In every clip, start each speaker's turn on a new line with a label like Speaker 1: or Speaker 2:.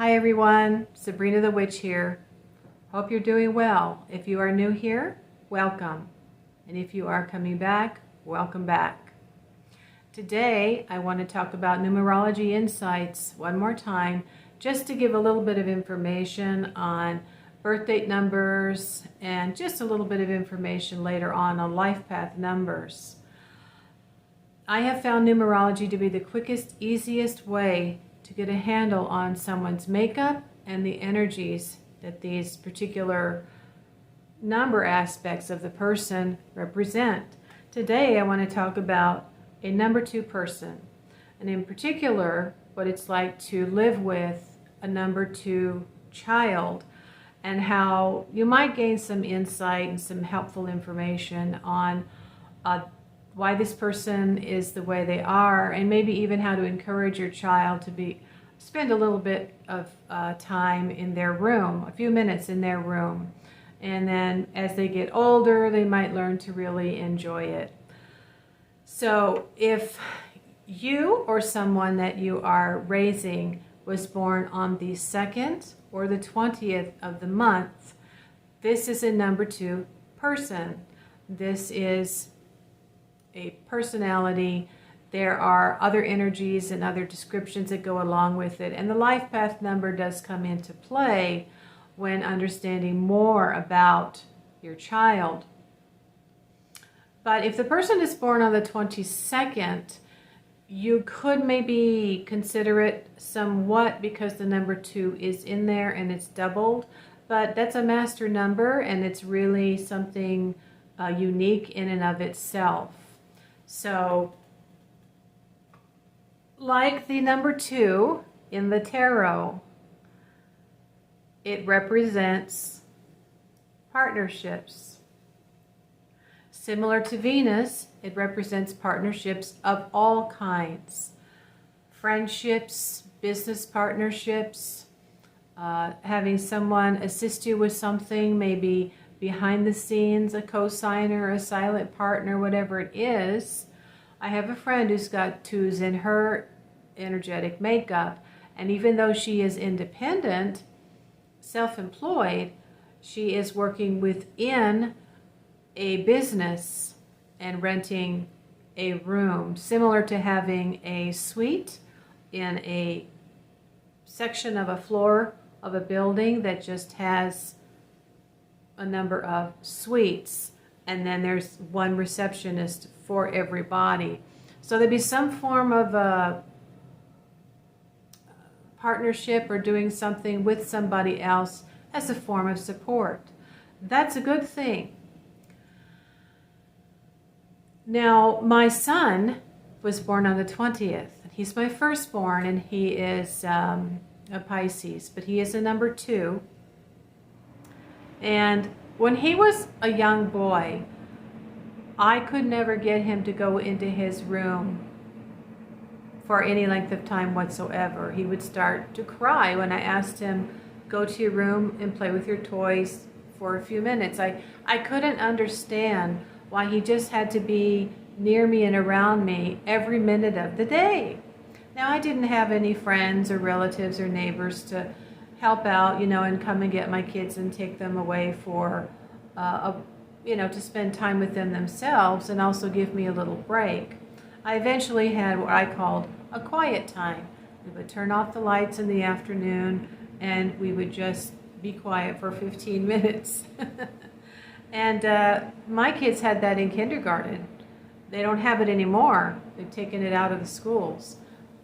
Speaker 1: Hi everyone, Sabrina the Witch here. Hope you're doing well. If you are new here, welcome. And if you are coming back, welcome back. Today, I want to talk about numerology insights one more time, just to give a little bit of information on birth date numbers and just a little bit of information later on life path numbers. I have found numerology to be the quickest, easiest way to get a handle on someone's makeup and the energies that these particular number aspects of the person represent. Today I want to talk about a number 2 person, and in particular what it's like to live with a number 2 child, and how you might gain some insight and some helpful information on why this person is the way they are, and maybe even how to encourage your child to spend a little bit of time in their room, a few minutes in their room. And then as they get older, they might learn to really enjoy it. So if you or someone that you are raising was born on the 2nd or the 20th of the month, this is a number 2 person. This is a personality. There are other energies and other descriptions that go along with it, and the life path number does come into play when understanding more about your child. But if the person is born on the 22nd, you could maybe consider it somewhat because the number 2 is in there and it's doubled, but that's a master number and it's really something unique in and of itself. So, like the number 2 in the tarot, it represents partnerships. Similar to Venus, it represents partnerships of all kinds. Friendships, business partnerships, having someone assist you with something, maybe behind the scenes, a co-signer, a silent partner, whatever it is. I have a friend who's got 2s in her energetic makeup, and even though she is independent, self-employed, she is working within a business and renting a room, similar to having a suite in a section of a floor of a building that just has a number of suites, and then there's one receptionist for everybody. So there'd be some form of a partnership or doing something with somebody else as a form of support. That's a good thing. Now, my son was born on the 20th. He's my firstborn, and he is a Pisces, but he is a number 2. And when he was a young boy, I could never get him to go into his room for any length of time whatsoever. He would start to cry when I asked him, go to your room and play with your toys for a few minutes. I couldn't understand why he just had to be near me and around me every minute of the day. Now, I didn't have any friends or relatives or neighbors to help out, and come and get my kids and take them away for, to spend time with them themselves and also give me a little break. I eventually had what I called a quiet time. We would turn off the lights in the afternoon and we would just be quiet for 15 minutes. And my kids had that in kindergarten. They don't have it anymore. They've taken it out of the schools.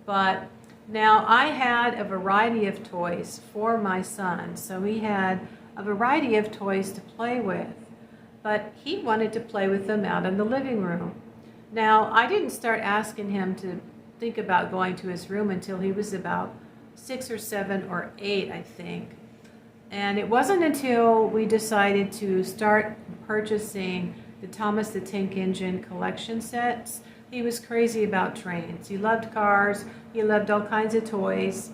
Speaker 1: But now I had a variety of toys for my son. So he had a variety of toys to play with. But he wanted to play with them out in the living room. Now, I didn't start asking him to think about going to his room until he was about 6 or 7 or 8, I think. And it wasn't until we decided to start purchasing the Thomas the Tank Engine collection sets. He was crazy about trains. He loved cars. He loved all kinds of toys.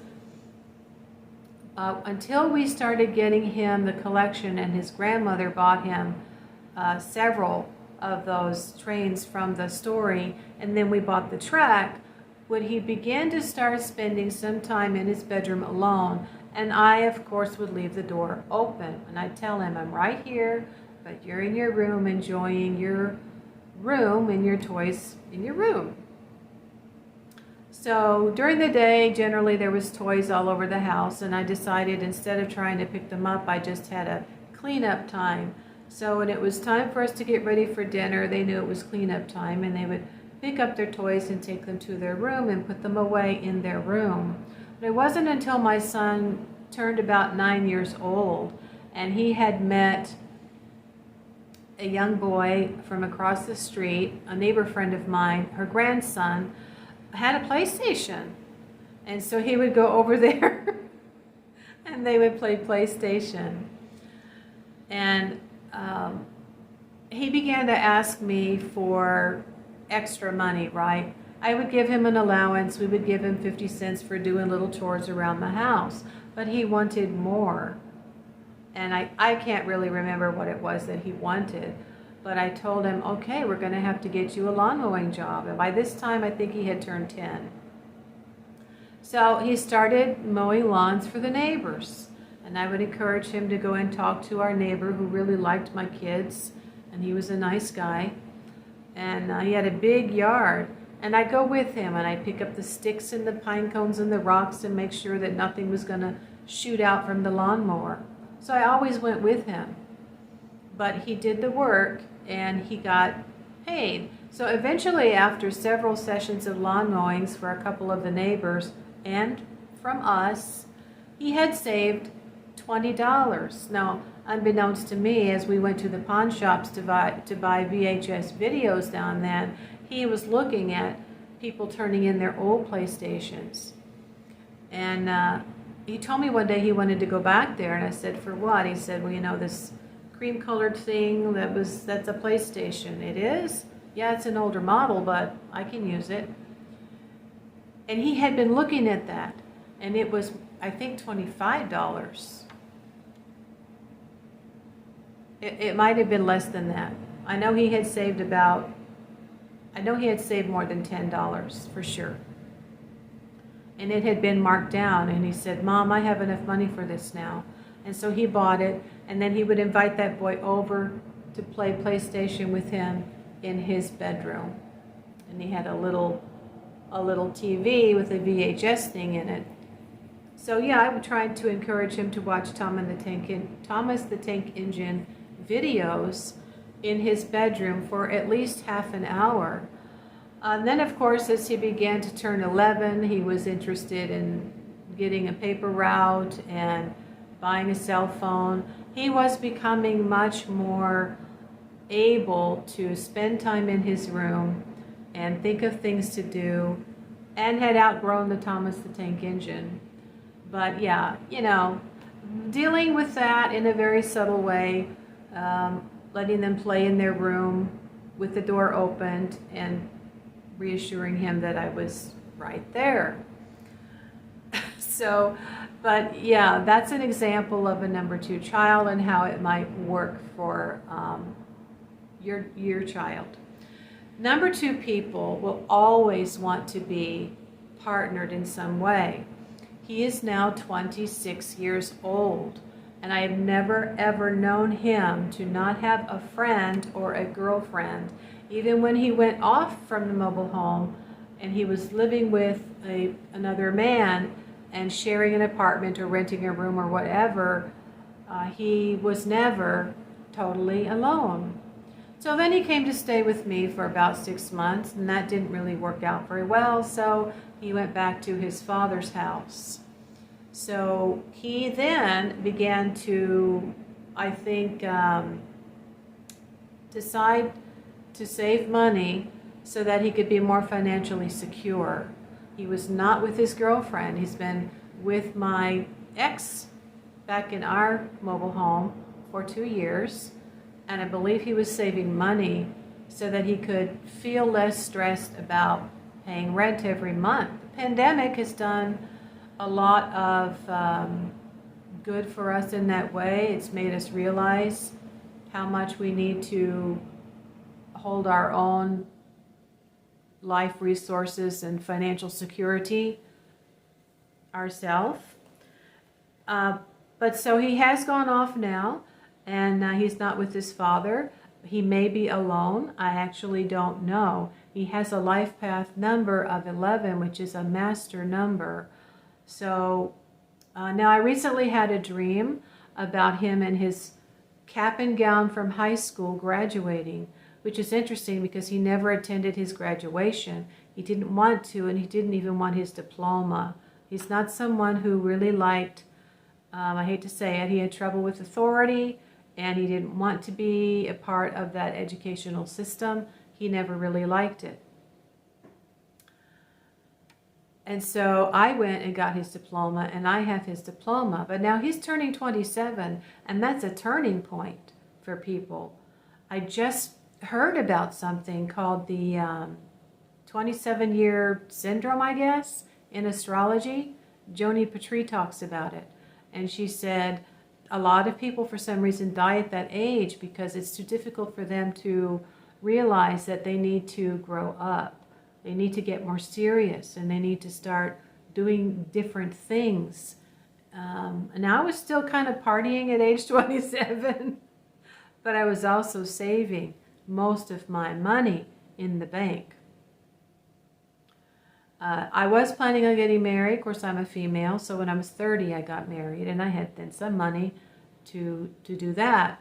Speaker 1: Until we started getting him the collection, and his grandmother bought him several of those trains from the story, and then we bought the track, when he began to start spending some time in his bedroom alone And I, of course, would leave the door open. And I'd tell him, I'm right here, but you're in your room enjoying your room and your toys in your room. So during the day, generally there was toys all over the house, and I decided instead of trying to pick them up, I just had a cleanup time. So when it was time for us to get ready for dinner, they knew it was cleanup time, and they would pick up their toys and take them to their room and put them away in their room. But it wasn't until my son turned about 9 years old, and he had met a young boy from across the street, a neighbor friend of mine, her grandson, had a PlayStation. And so he would go over there and they would play PlayStation. And he began to ask me for extra money, right? I would give him an allowance. We would give him 50 cents for doing little chores around the house. But he wanted more. And I can't really remember what it was that he wanted. But I told him, okay, we're going to have to get you a lawn mowing job. And by this time, I think he had turned 10. So he started mowing lawns for the neighbors. And I would encourage him to go and talk to our neighbor who really liked my kids. And he was a nice guy. And he had a big yard. And I'd go with him and I'd pick up the sticks and the pine cones and the rocks and make sure that nothing was going to shoot out from the lawnmower. So I always went with him. But he did the work and he got paid. So eventually, after several sessions of lawn mowings for a couple of the neighbors and from us, he had saved $20. Now, unbeknownst to me, as we went to the pawn shops to buy VHS videos down then, he was looking at people turning in their old PlayStations. And he told me one day he wanted to go back there, and I said, for what? He said, well, you know, this cream-colored thing, that's a PlayStation. It is? Yeah, it's an older model, but I can use it. And he had been looking at that, and it was, I think, $25. It might have been less than that. I know he had saved more than $10 for sure. And it had been marked down, and he said, Mom, I have enough money for this now. And so he bought it, and then he would invite that boy over to play PlayStation with him in his bedroom. And he had a little TV with a VHS thing in it. So yeah, I would try to encourage him to watch Thomas the Tank Engine videos in his bedroom for at least half an hour. Then, of course, as he began to turn 11, he was interested in getting a paper route and buying a cell phone. He was becoming much more able to spend time in his room and think of things to do, and had outgrown the Thomas the Tank Engine. But yeah, you know, dealing with that in a very subtle way, letting them play in their room with the door opened and reassuring him that I was right there. So, but yeah, that's an example of a number 2 child and how it might work for your child. Number 2 people will always want to be partnered in some way. He is now 26 years old, and I have never ever known him to not have a friend or a girlfriend. Even when he went off from the mobile home and he was living with another man and sharing an apartment or renting a room or whatever, he was never totally alone. So then he came to stay with me for about 6 months, and that didn't really work out very well, so he went back to his father's house. So he then began to, I think, decide to save money so that he could be more financially secure. He was not with his girlfriend. He's been with my ex back in our mobile home for 2 years, and I believe he was saving money so that he could feel less stressed about paying rent every month. The pandemic has done a lot of good for us in that way. It's made us realize how much we need to hold our own life resources and financial security ourselves. But so he has gone off now, and he's not with his father. He may be alone. I actually don't know. He has a life path number of 11, which is a master number. So now I recently had a dream about him and his cap and gown from high school graduating, which is interesting because he never attended his graduation. He didn't want to, and he didn't even want his diploma. He's not someone who really liked, I hate to say it, he had trouble with authority, and he didn't want to be a part of that educational system. He never really liked it. And so I went and got his diploma, and I have his diploma. But now he's turning 27, and that's a turning point for people. I just heard about something called the 27-year syndrome, I guess, in astrology. Joni Petrie talks about it. And she said a lot of people, for some reason, die at that age because it's too difficult for them to realize that they need to grow up. They need to get more serious, and they need to start doing different things. And I was still kind of partying at age 27, but I was also saving most of my money in the bank. I was planning on getting married. Of course, I'm a female, so when I was 30, I got married, and I had then some money to do that.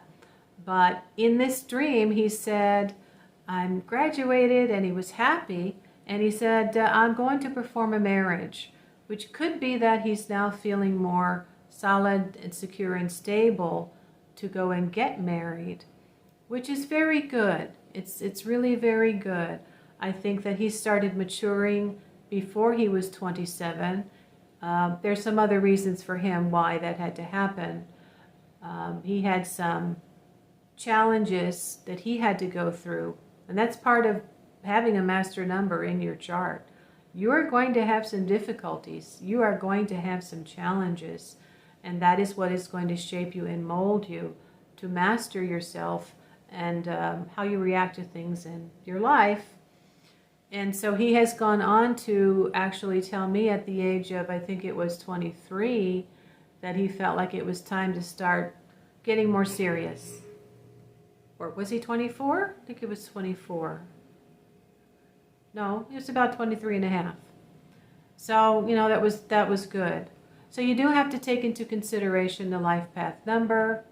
Speaker 1: But in this dream, he said, I'm graduated, and he was happy, and he said, I'm going to perform a marriage, which could be that he's now feeling more solid and secure and stable to go and get married, which is very good. It's really very good. I think that he started maturing before he was 27. There's some other reasons for him why that had to happen. He had some challenges that he had to go through, and that's part of having a master number in your chart. You are going to have some difficulties. You are going to have some challenges, and that is what is going to shape you and mold you to master yourself and how you react to things in your life. And so he has gone on to actually tell me at the age of, I think it was 23, that he felt like it was time to start getting more serious. Or was he 24? I think it was 24. No, he was about 23 and a half. So, you know, that was good. So you do have to take into consideration the life path number.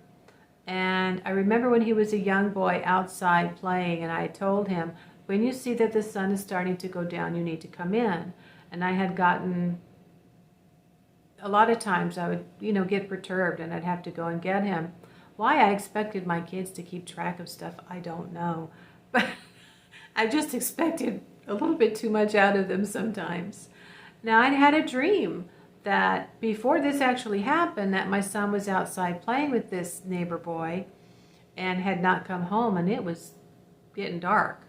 Speaker 1: And I remember when he was a young boy outside playing, and I told him, when you see that the sun is starting to go down, you need to come in. And I had gotten, a lot of times I would, get perturbed, and I'd have to go and get him. Why I expected my kids to keep track of stuff, I don't know. But I just expected a little bit too much out of them sometimes. Now, I had a dream that before this actually happened, that my son was outside playing with this neighbor boy and had not come home, and it was getting dark.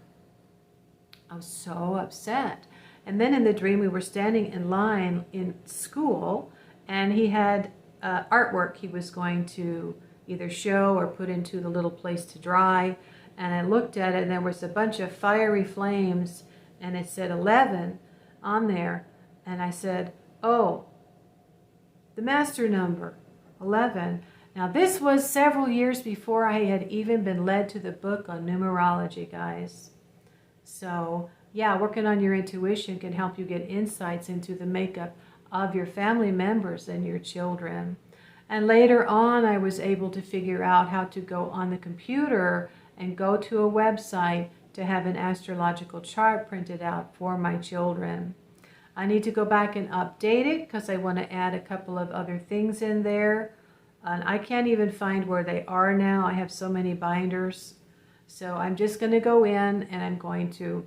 Speaker 1: I was so upset. And then in the dream, we were standing in line in school, and he had artwork he was going to either show or put into the little place to dry. And I looked at it, and there was a bunch of fiery flames, and it said 11 on there. And I said, oh, the master number, 11. Now, this was several years before I had even been led to the book on numerology, guys. So, yeah, working on your intuition can help you get insights into the makeup of your family members and your children. And later on, I was able to figure out how to go on the computer and go to a website to have an astrological chart printed out for my children. I need to go back and update it because I want to add a couple of other things in there. And I can't even find where they are now. I have so many binders. So I'm just going to go in, and I'm going to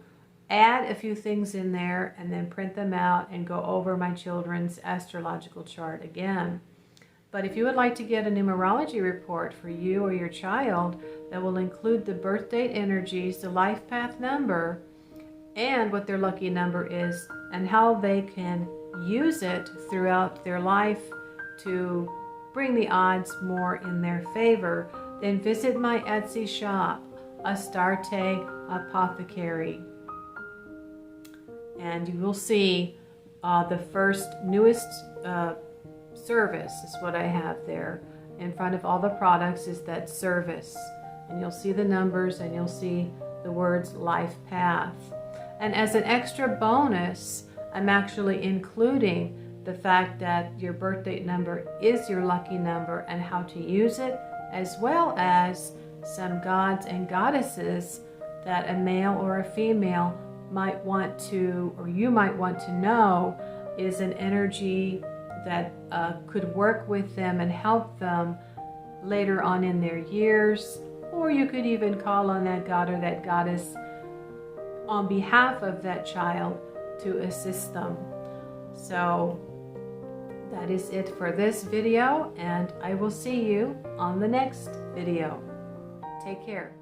Speaker 1: add a few things in there and then print them out and go over my children's astrological chart again. But if you would like to get a numerology report for you or your child that will include the birth date energies, the life path number, and what their lucky number is, and how they can use it throughout their life to bring the odds more in their favor, then visit my Etsy shop, Astarte Apothecary. And you will see the first newest service is what I have there. In front of all the products is that service. And you'll see the numbers and you'll see the words life path. And as an extra bonus, I'm actually including the fact that your birth date number is your lucky number and how to use it, as well as some gods and goddesses that a male or a female might want to, or you might want to know, is an energy that could work with them and help them later on in their years. Or you could even call on that god or that goddess on behalf of that child to assist them. So that is it for this video, and I will see you on the next video. Take care.